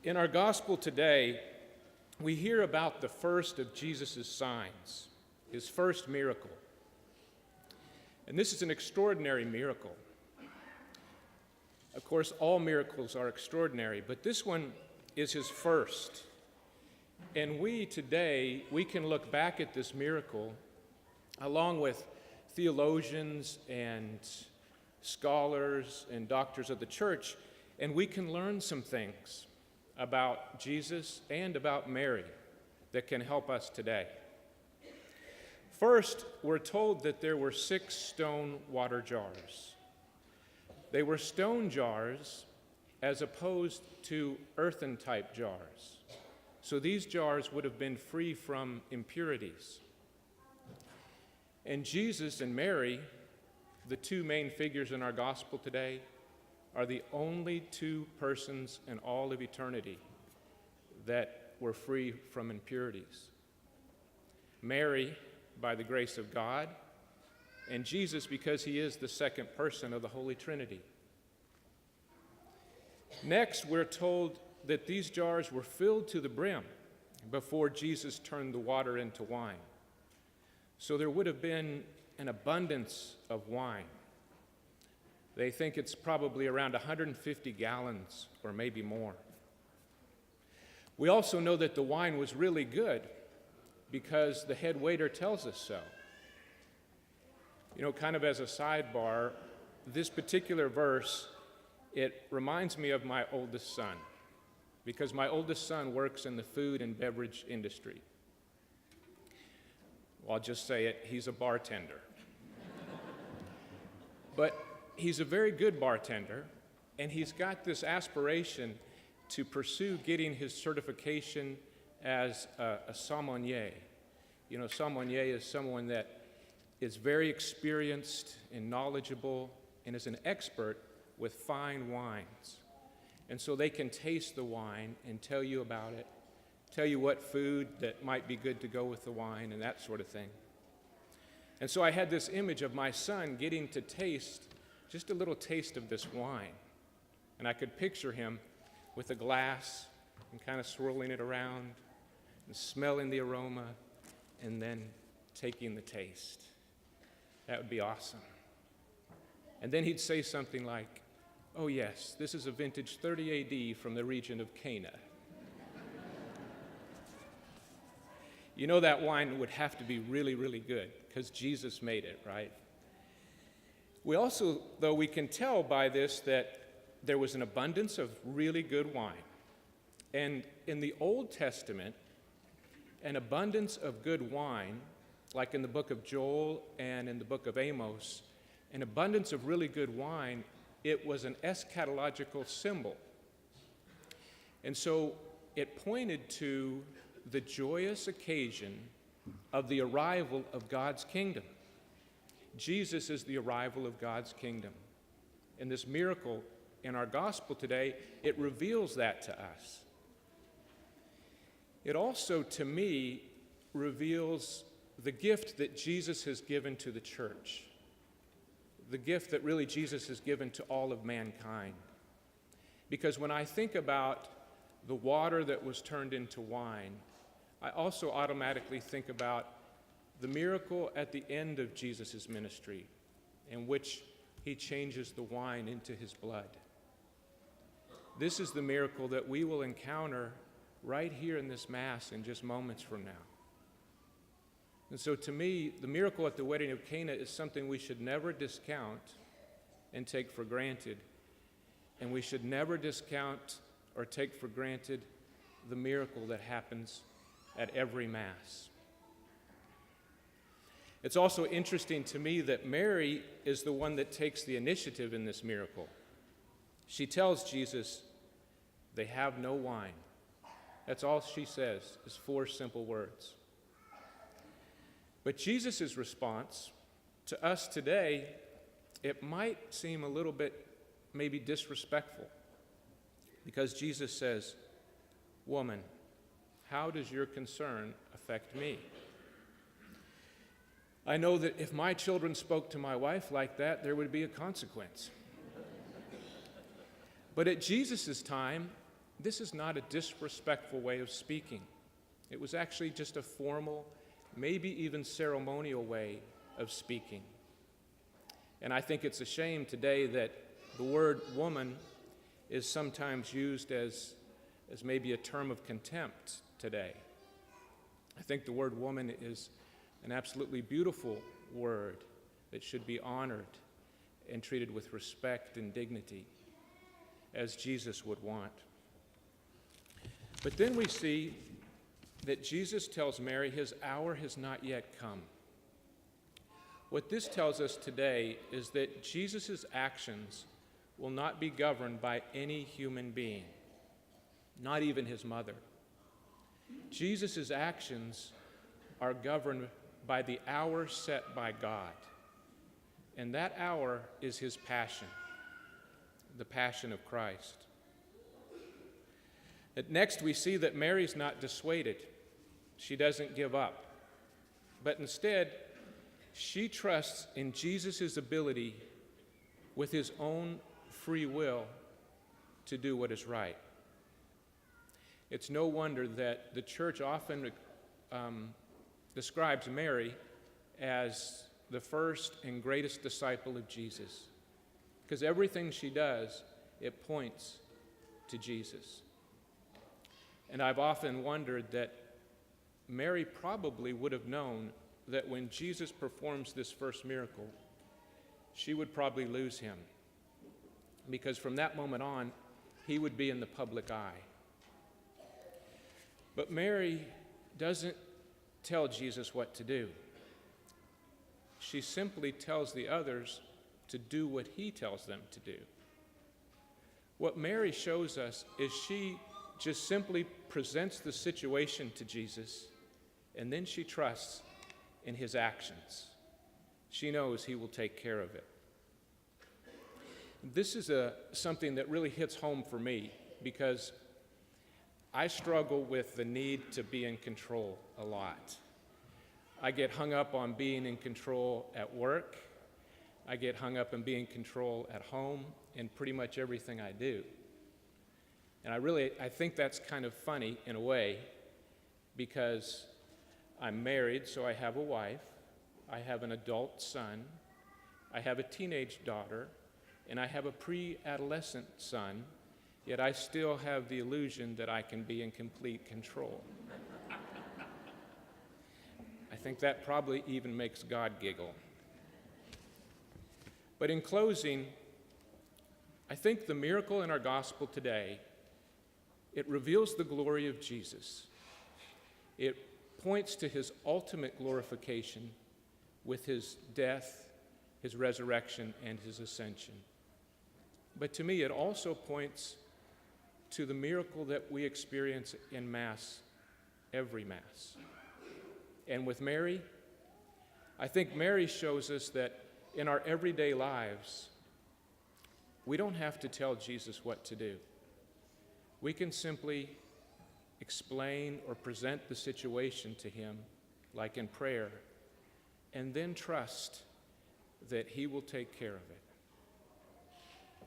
In our gospel today, we hear about the first of Jesus' signs, his first miracle. And this is an extraordinary miracle. Of course, all miracles are extraordinary, but this one is his first. And we can look back at this miracle along with theologians and scholars and doctors of the church, and we can learn some things about Jesus and about Mary that can help us today. First, we're told that there were 6 stone water jars. They were stone jars as opposed to earthen-type jars. So these jars would have been free from impurities. And Jesus and Mary, the 2 main figures in our gospel today, are the only 2 persons in all of eternity that were free from impurities. Mary, by the grace of God, and Jesus because he is the second person of the Holy Trinity. Next, we're told that these jars were filled to the brim before Jesus turned the water into wine. So there would have been an abundance of wine. They think it's probably around 150 gallons or maybe more. We also know that the wine was really good because the head waiter tells us so. You know, kind of as a sidebar, this particular verse, it reminds me of my oldest son because my oldest son works in the food and beverage industry. Well, I'll just say it, he's a bartender. But he's a very good bartender, and he's got this aspiration to pursue getting his certification as a sommelier. You know, sommelier is someone that is very experienced and knowledgeable and is an expert with fine wines. And so they can taste the wine and tell you about it, tell you what food that might be good to go with the wine and that sort of thing. And so I had this image of my son getting to taste just a little taste of this wine. And I could picture him with a glass and kind of swirling it around and smelling the aroma and then taking the taste. That would be awesome. And then he'd say something like, "Oh yes, this is a vintage 30 AD from the region of Cana." You know that wine would have to be really, really good because Jesus made it, right? We also, though, we can tell by this that there was an abundance of really good wine. And in the Old Testament, an abundance of good wine, like in the book of Joel and in the book of Amos, an abundance of really good wine, it was an eschatological symbol. And so it pointed to the joyous occasion of the arrival of God's kingdom. Jesus is the arrival of God's kingdom. And this miracle in our gospel today, it reveals that to us. It also, to me, reveals the gift that Jesus has given to the church, the gift that really Jesus has given to all of mankind. Because when I think about the water that was turned into wine, I also automatically think about the miracle at the end of Jesus' ministry, in which he changes the wine into his blood. This is the miracle that we will encounter right here in this Mass in just moments from now. And so to me, the miracle at the wedding of Cana is something we should never discount and take for granted. And we should never discount or take for granted the miracle that happens at every Mass. It's also interesting to me that Mary is the one that takes the initiative in this miracle. She tells Jesus, "They have no wine." That's all she says, is 4 simple words. But Jesus' response to us today, it might seem a little bit maybe disrespectful, because Jesus says, "Woman, how does your concern affect me?" I know that if my children spoke to my wife like that, there would be a consequence. But at Jesus' time, this is not a disrespectful way of speaking. It was actually just a formal, maybe even ceremonial way of speaking. And I think it's a shame today that the word woman is sometimes used as maybe a term of contempt today. I think the word woman is an absolutely beautiful word that should be honored and treated with respect and dignity, as Jesus would want. But then we see that Jesus tells Mary his hour has not yet come. What this tells us today is that Jesus' actions will not be governed by any human being, not even his mother. Jesus' actions are governed by the hour set by God. And that hour is his passion, the passion of Christ. Next, we see that Mary's not dissuaded. She doesn't give up. But instead, she trusts in Jesus' ability with his own free will to do what is right. It's no wonder that the church often describes Mary as the first and greatest disciple of Jesus, because everything she does, it points to Jesus. And I've often wondered that Mary probably would have known that when Jesus performs this first miracle, she would probably lose him, because from that moment on, he would be in the public eye. But Mary doesn't tell Jesus what to do. She simply tells the others to do what he tells them to do. What Mary shows us is she just simply presents the situation to Jesus, and then she trusts in his actions. She knows he will take care of it. This is something that really hits home for me, because I struggle with the need to be in control a lot. I get hung up on being in control at work. I get hung up on being in control at home and pretty much everything I do. And I think that's kind of funny in a way, because I'm married, so I have a wife, I have an adult son, I have a teenage daughter, and I have a pre-adolescent son, yet I still have the illusion that I can be in complete control. I think that probably even makes God giggle. But in closing, I think the miracle in our gospel today, it reveals the glory of Jesus. It points to his ultimate glorification with his death, his resurrection, and his ascension. But to me, it also points to the miracle that we experience in Mass, every Mass. And with Mary, I think Mary shows us that in our everyday lives, we don't have to tell Jesus what to do. We can simply explain or present the situation to him, like in prayer, and then trust that he will take care of it.